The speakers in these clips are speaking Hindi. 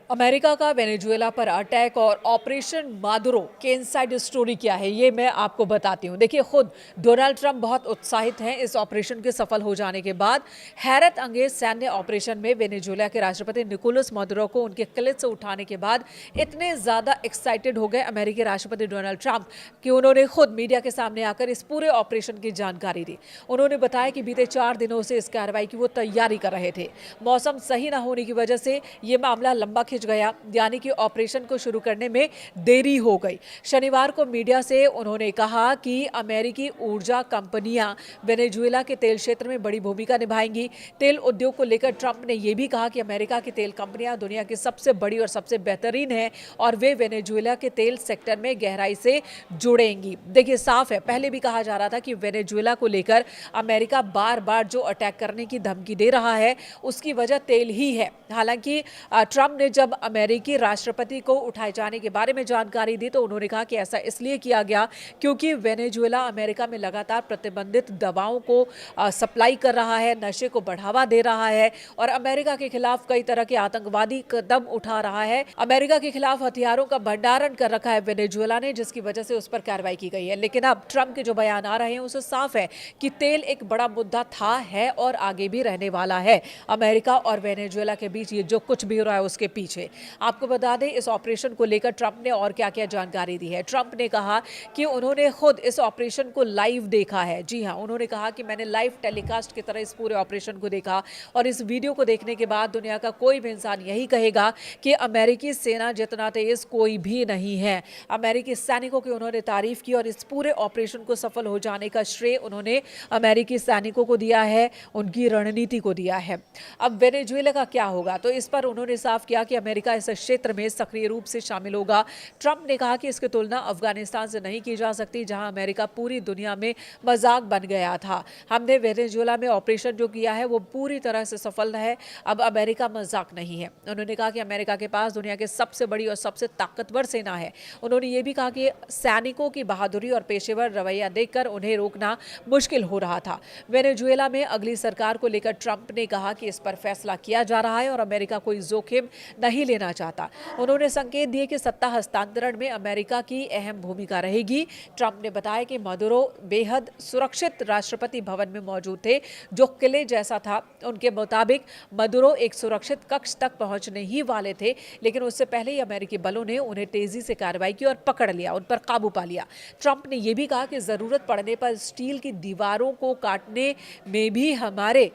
अमेरिका का वेनेजुएला पर अटैक और ऑपरेशन मादुरो के इनसाइड स्टोरी क्या है, ये मैं आपको बताती हूँ। देखिए, खुद डोनाल्ड ट्रंप बहुत उत्साहित हैं इस ऑपरेशन के सफल हो जाने के बाद। हैरत अंगेज सैन्य ऑपरेशन में वेनेजुएला के राष्ट्रपति निकोलस मादुरो को उनके किले से उठाने के बाद इतने ज्यादा एक्साइटेड हो गए अमेरिकी राष्ट्रपति डोनाल्ड ट्रंप कि उन्होंने खुद मीडिया के सामने आकर इस पूरे ऑपरेशन की जानकारी दी। उन्होंने बताया कि बीते 4 दिनों से इस कार्रवाई की वो तैयारी कर रहे थे। मौसम सही न होने की वजह से ये मामला लंबा गया, यानी कि ऑपरेशन को शुरू करने में देरी हो गई। शनिवार को मीडिया से उन्होंने कहा कि अमेरिकी ऊर्जा कंपनियां वेनेजुएला के तेल क्षेत्र में बड़ी भूमिका निभाएंगी। तेल उद्योग को लेकर ट्रंप ने यह भी कहा कि अमेरिका की तेल कंपनियां दुनिया की सबसे बड़ी और सबसे बेहतरीन हैं और वे वेनेजुएला के तेल सेक्टर में गहराई से जुड़ेंगी। देखिए, साफ है, पहले भी कहा जा रहा था कि वेनेजुएला को लेकर अमेरिका बार बार जो अटैक करने की धमकी दे रहा है उसकी वजह तेल ही है। हालांकि ट्रंप ने जब अमेरिकी राष्ट्रपति को उठाए जाने के बारे में जानकारी दी तो उन्होंने कहा कि ऐसा इसलिए किया गया क्योंकि वेनेजुएला अमेरिका में लगातार प्रतिबंधित दवाओं को सप्लाई कर रहा है, नशे को बढ़ावा दे रहा है और अमेरिका के खिलाफ कई तरह के आतंकवादी कदम उठा रहा है। अमेरिका के खिलाफ हथियारों का भंडारण कर रखा है वेनेजुएला ने, जिसकी वजह से उस पर कार्रवाई की गई है। लेकिन अब ट्रंप के जो बयान आ रहे हैं उससे साफ है कि तेल एक बड़ा मुद्दा था, है और आगे भी रहने वाला है। अमेरिका और वेनेजुएला के बीच ये जो कुछ भी हो रहा है उसके पीछे आपको बता दें, इस ऑपरेशन को लेकर ट्रंप ने और क्या क्या जानकारी दी है। ट्रंप ने कहा कि उन्होंने खुद इस ऑपरेशन को लाइव देखा है। जी हां, उन्होंने कहा कि मैंने लाइव टेलीकास्ट की तरह इस पूरे ऑपरेशन को देखा और इस वीडियो को देखने के बाद दुनिया का कोई भी इंसान यही कहेगा कि अमेरिकी सेना जितना तेज कोई भी नहीं है। अमेरिकी सैनिकों की उन्होंने तारीफ की और इस पूरे ऑपरेशन को सफल हो जाने का श्रेय उन्होंने अमेरिकी सैनिकों को दिया है, उनकी रणनीति को दिया है। अब वेनेजुएला का क्या होगा, तो इस पर उन्होंने साफ किया कि अमेरिका इस क्षेत्र में सक्रिय रूप से शामिल होगा। ट्रंप ने कहा कि इसकी तुलना अफगानिस्तान से नहीं की जा सकती, जहां अमेरिका पूरी दुनिया में मजाक बन गया था। हमने वेनेजुएला में ऑपरेशन जो किया है वो पूरी तरह से सफल है। अब अमेरिका मजाक नहीं है। उन्होंने कहा कि अमेरिका के पास दुनिया की सबसे बड़ी और सबसे ताकतवर सेना है। उन्होंने ये भी कहा कि सैनिकों की बहादुरी और पेशेवर रवैया देखकर उन्हें रोकना मुश्किल हो रहा था। वेनेजुएला में अगली सरकार को लेकर ट्रंप ने कहा कि इस पर फैसला किया जा रहा है और अमेरिका कोई जोखिम नहीं लेना चाहता। उन्होंने संकेत दिए कि सत्ता हस्तांतरण में अमेरिका की अहम भूमिका रहेगी। ट्रंप ने बताया कि मादुरो बेहद सुरक्षित राष्ट्रपति भवन में मौजूद थे, जो किले जैसा था। उनके मुताबिक मादुरो एक सुरक्षित कक्ष तक पहुंचने ही वाले थे, लेकिन उससे पहले ही अमेरिकी बलों ने उन्हें तेजी से कार्रवाई की और पकड़ लिया, उन पर काबू पा लिया। ट्रंप ने यह भी कहा कि जरूरत पड़ने पर स्टील की दीवारों को काटने में भी हमारे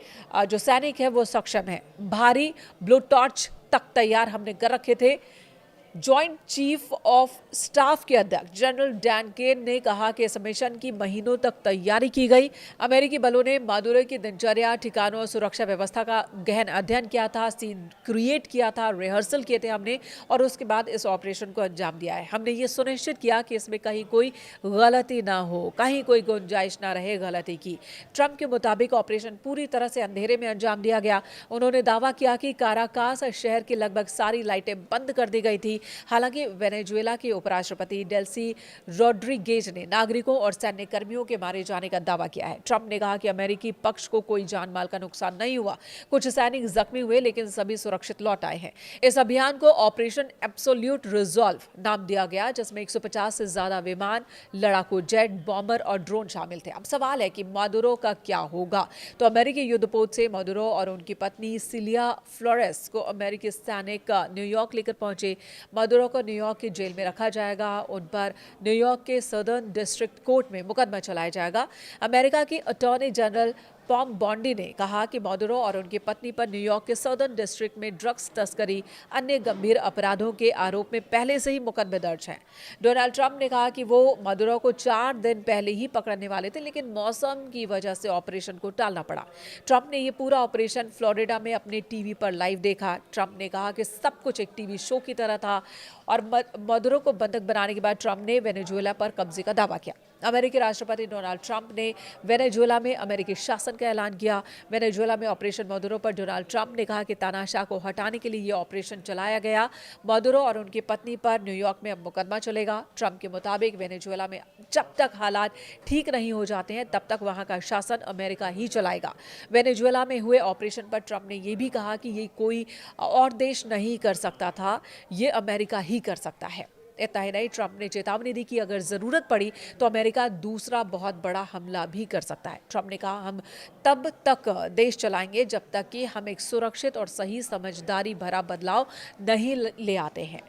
जो सैनिक है वो सक्षम है। भारी ब्लू टॉर्च तक तैयार हमने कर रखे थे। जॉइंट चीफ ऑफ स्टाफ के अध्यक्ष जनरल डैन केन ने कहा कि इस मिशन की महीनों तक तैयारी की गई। अमेरिकी बलों ने मादुरो की दिनचर्या, ठिकानों और सुरक्षा व्यवस्था का गहन अध्ययन किया था, सीन क्रिएट किया था, रिहर्सल किए थे हमने और उसके बाद इस ऑपरेशन को अंजाम दिया है। हमने ये सुनिश्चित किया कि इसमें कहीं कोई गलती ना हो, कहीं कोई गुंजाइश ना रहे गलती की। ट्रंप के मुताबिक ऑपरेशन पूरी तरह से अंधेरे में अंजाम दिया गया। उन्होंने दावा किया कि काराकास शहर की लगभग सारी लाइटें बंद कर दी गई थी। हालांकि वेनेजुएला के उपराष्ट्रपति डेल्सी रोड्रिगेज ने नागरिकों और सैन्य कर्मियों के मारे जाने का दावा किया है। ट्रंप ने कहा कि अमेरिकी पक्ष को कोई जान माल का नुकसान नहीं हुआ। कुछ सैनिक जख्मी हुए लेकिन सभी सुरक्षित लौट आए हैं। इस अभियान को ऑपरेशन एब्सोल्यूट रिजॉल्व नाम दिया गया, जिसमें 150 से ज्यादा विमान, लड़ाकू जेट, बॉम्बर और ड्रोन शामिल थे। अब सवाल है कि मादुरो का क्या होगा। तो अमेरिकी युद्धपोत से मादुरो और उनकी पत्नी सिलिया फ्लोरेस को अमेरिकी सैनिक न्यूयॉर्क लेकर पहुंचे। मादुरो को न्यूयॉर्क की जेल में रखा जाएगा। उन पर न्यूयॉर्क के सदर्न डिस्ट्रिक्ट कोर्ट में मुकदमा चलाया जाएगा। अमेरिका की अटॉर्नी जनरल पॉम बॉन्डी ने कहा कि मादुरो और उनकी पत्नी पर न्यूयॉर्क के सदर्न डिस्ट्रिक्ट में ड्रग्स तस्करी, अन्य गंभीर अपराधों के आरोप में पहले से ही मुकदमे दर्ज हैं। डोनाल्ड ट्रंप ने कहा कि वो मादुरो को 4 दिन पहले ही पकड़ने वाले थे, लेकिन मौसम की वजह से ऑपरेशन को टालना पड़ा। ट्रंप ने ये पूरा ऑपरेशन फ्लोरिडा में अपने टीवी पर लाइव देखा। ट्रंप ने कहा कि सब कुछ एक टीवी शो की तरह था और मादुरो को बंधक बनाने के बाद ट्रंप ने वेनेजुएला पर कब्जे का दावा किया। अमेरिकी राष्ट्रपति डोनाल्ड ट्रंप ने वेनेजुएला में अमेरिकी शासन का ऐलान किया। वेनेजुएला में ऑपरेशन मदुरो पर डोनाल्ड ट्रंप ने कहा कि तानाशाह को हटाने के लिए ये ऑपरेशन चलाया गया। मदुरो और उनकी पत्नी पर न्यूयॉर्क में अब मुकदमा चलेगा। ट्रंप के मुताबिक वेनेजुएला में जब तक हालात ठीक नहीं हो जाते हैं तब तक वहां का शासन अमेरिका ही चलाएगा। वेनेजुएला में हुए ऑपरेशन पर ट्रंप ने यह भी कहा कि ये कोई और देश नहीं कर सकता था, ये अमेरिका ही कर सकता है। इतना ही नहीं, ट्रंप ने चेतावनी दी कि अगर जरूरत पड़ी तो अमेरिका दूसरा बहुत बड़ा हमला भी कर सकता है। ट्रंप ने कहा, हम तब तक देश चलाएंगे जब तक कि हम एक सुरक्षित और सही समझदारी भरा बदलाव नहीं ले आते हैं।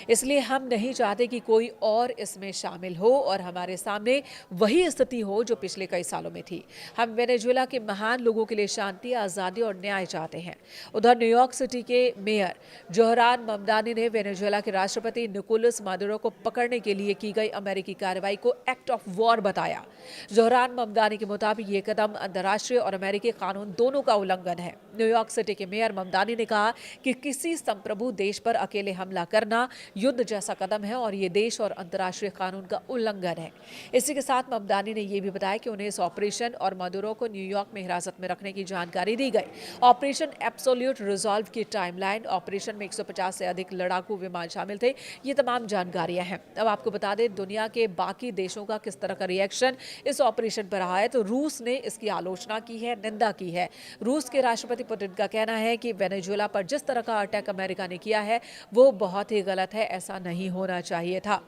इसलिए हम नहीं चाहते कि कोई और इसमें शामिल हो और हमारे सामने वही स्थिति हो जो पिछले कई सालों में थी। हम वेनेजुएला के महान लोगों के लिए शांति, आज़ादी और न्याय चाहते हैं। उधर न्यूयॉर्क सिटी के मेयर जोहरान ममदानी ने वेनेजुएला के राष्ट्रपति निकोलस मादुरो को पकड़ने के लिए की गई अमेरिकी कार्रवाई को एक्ट ऑफ वॉर बताया। जोहरान ममदानी के मुताबिक ये कदम अंतर्राष्ट्रीय और अमेरिकी कानून दोनों का उल्लंघन है। न्यूयॉर्क सिटी के मेयर ममदानी ने कहा कि किसी संप्रभु देश पर अकेले हमला करना युद्ध जैसा कदम है और ये देश और अंतर्राष्ट्रीय कानून का उल्लंघन है। इसी के साथ ममदानी ने यह भी बताया कि उन्हें इस ऑपरेशन और मदुरो को न्यूयॉर्क में हिरासत में रखने की जानकारी दी गई। ऑपरेशन एब्सोल्यूट रिजॉल्व की टाइमलाइन, ऑपरेशन में 150 से अधिक लड़ाकू विमान शामिल थे, ये तमाम जानकारियां हैं। अब आपको बता दें दुनिया के बाकी देशों का किस तरह का रिएक्शन इस ऑपरेशन पर रहा है। तो रूस ने इसकी आलोचना की है, निंदा की है। रूस के राष्ट्रपति पुतिन का कहना है कि वेनेजुएला पर जिस तरह का अटैक अमेरिका ने किया है वो बहुत ही गलत है, ऐसा नहीं होना चाहिए था।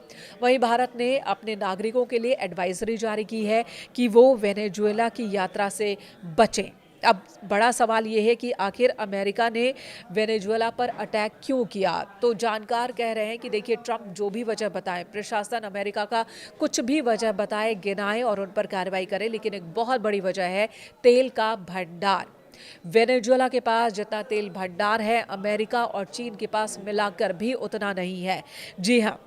वहीं भारत ने अपने नागरिकों के लिए एडवाइजरी जारी की है कि वो वेनेजुएला की यात्रा से बचें। अब बड़ा सवाल ये है कि आखिर अमेरिका ने वेनेजुएला पर अटैक क्यों किया। तो जानकार कह रहे हैं कि देखिए, ट्रंप जो भी वजह बताए, प्रशासन अमेरिका का कुछ भी वजह बताए, गिनाए और उन पर कार्रवाई करे, लेकिन एक बहुत बड़ी वजह है तेल का भंडार। वेनेजुएला के पास जितना तेल भंडार है अमेरिका और चीन के पास मिलाकर भी उतना नहीं है। जी हाँ,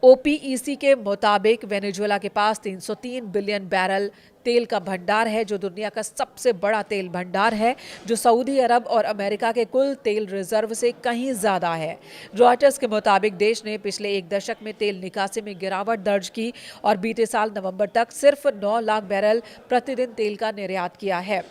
ओपीईसी के मुताबिक वेनेजुएला के पास 303 बिलियन बैरल तेल का भंडार है, जो दुनिया का सबसे बड़ा तेल भंडार है, जो सऊदी अरब और अमेरिका के कुल तेल रिजर्व से कहीं ज्यादा है। रॉयटर्स के मुताबिक देश ने पिछले एक दशक में तेल निकासी में गिरावट दर्ज की और बीते साल नवंबर तक सिर्फ 9 लाख बैरल प्रतिदिन तेल का निर्यात किया है।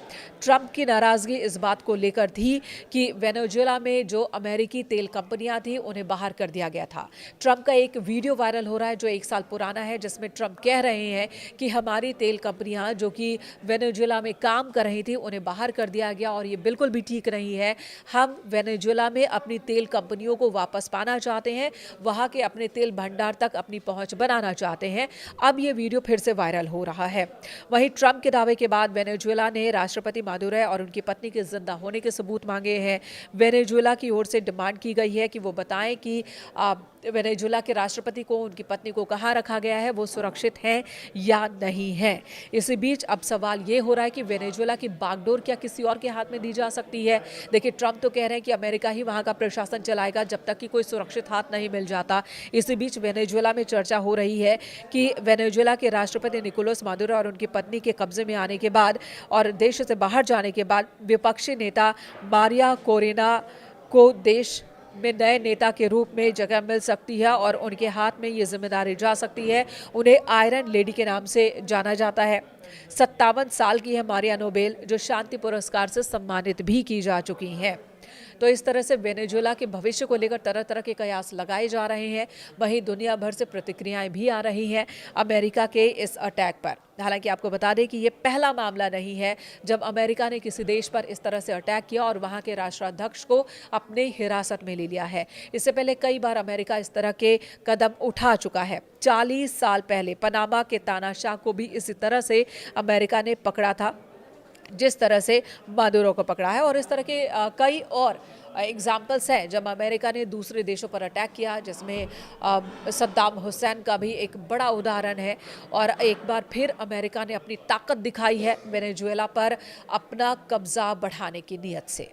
ट्रंप की नाराजगी इस बात को लेकर थी कि वेनेजुएला में जो अमेरिकी तेल कंपनियां थी उन्हें बाहर कर दिया गया था। ट्रंप का एक वीडियो वायरल हो रहा है जो 1 साल पुराना है, जिसमें ट्रंप कह रहे हैं कि हमारी तेल कंपनियां जो कि वेनेजुएला में काम कर रही थी उन्हें बाहर कर दिया गया और ये बिल्कुल भी ठीक नहीं है। हम वेनेजुएला में अपनी तेल कंपनियों को वापस पाना चाहते हैं, वहां के अपने तेल भंडार तक अपनी पहुंच बनाना चाहते हैं। अब ये वीडियो फिर से वायरल हो रहा है। वहीं ट्रंप के दावे के बाद वेनेजुएला ने राष्ट्रपति मादुरो और उनकी पत्नी के जिंदा होने के सबूत मांगे हैं। वेनेजुएला की ओर से डिमांड की गई है कि वो बताएं कि वेनेजुएला के राष्ट्रपति को, उनकी पत्नी को कहां रखा गया है, वो सुरक्षित हैं या नहीं है। इसी बीच अब सवाल ये हो रहा है कि वेनेजुएला की बागडोर क्या किसी और के हाथ में दी जा सकती है। देखिए, ट्रंप तो कह रहे हैं कि अमेरिका ही वहां का प्रशासन चलाएगा जब तक कि कोई सुरक्षित हाथ नहीं मिल जाता। इसी बीच वेनेजुएला में चर्चा हो रही है कि वेनेजुएला के राष्ट्रपति निकोलस मादुरो और उनकी पत्नी के कब्जे में आने के बाद और देश से बाहर जाने के बाद विपक्षी नेता मारिया कोरेना को देश में नए नेता के रूप में जगह मिल सकती है और उनके हाथ में ये जिम्मेदारी जा सकती है। उन्हें आयरन लेडी के नाम से जाना जाता है। 57 साल की है मारिया नोबेल, जो शांति पुरस्कार से सम्मानित भी की जा चुकी हैं। तो इस तरह से वेनेजुएला के भविष्य को लेकर तरह तरह के कयास लगाए जा रहे हैं। वहीं दुनिया भर से प्रतिक्रियाएं भी आ रही हैं अमेरिका के इस अटैक पर। हालांकि आपको बता दें कि ये पहला मामला नहीं है जब अमेरिका ने किसी देश पर इस तरह से अटैक किया और वहां के राष्ट्राध्यक्ष को अपने हिरासत में ले लिया है। इससे पहले कई बार अमेरिका इस तरह के कदम उठा चुका है। 40 साल पहले पनामा के तानाशाह को भी इसी तरह से अमेरिका ने पकड़ा था, जिस तरह से मादुरो को पकड़ा है। और इस तरह के कई और एग्जाम्पल्स हैं जब अमेरिका ने दूसरे देशों पर अटैक किया, जिसमें सद्दाम हुसैन का भी एक बड़ा उदाहरण है। और एक बार फिर अमेरिका ने अपनी ताकत दिखाई है वेनेजुएला पर अपना कब्जा बढ़ाने की नीयत से।